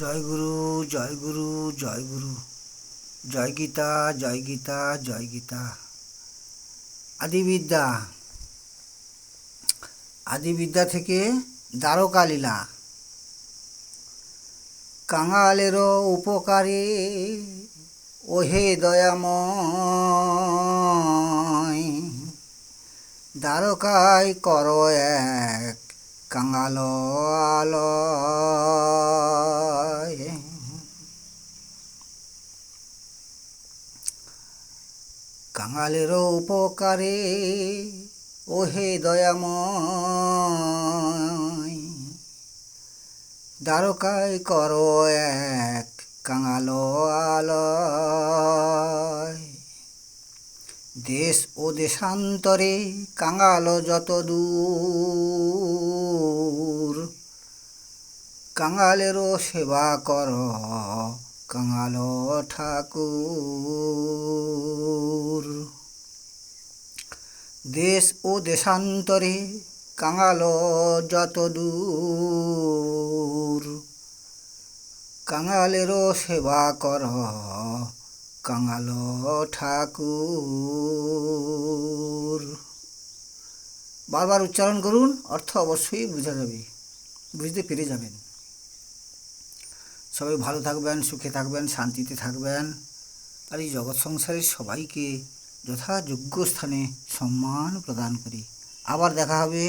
জয় গুরু, জয় গুরু, জয় গুরু, জয় গীতা, জয় গীতা, জয় গীতা। আদিবিদ্যা, আদিবিদ্যা থেকে দ্বারকা লীলা। কাঙালেরও উপকারে ওহে দয়াময়, দ্বারকায় কর এক কাঙাল আলয়। কাঙালেরও উপকারে ওহে দয়াময়, দ্বারকায় কর এক কাঙাল আলয়। দেশ ও দেশান্তরে কাঙাল যত দূর, কাঙালেরও সেবা কর কাঙাল ঠাকুর। দেশ ও দেশান্তরে কাঙাল যত দূর, কাঙালেরও সেবা কর কাঙাল ঠাকুর। বারবার উচ্চারণ করুন, অর্থ অবশ্যই বোঝা যাবে, বুঝতে পেরে যাবেন। সবাই ভালো থাকবেন, সুখে থাকবেন, শান্তিতে থাকবেন, আর এই জগৎ সংসারের সবাইকে যথাযোগ্য স্থানে সম্মান প্রদান করি। আবার দেখা হবে।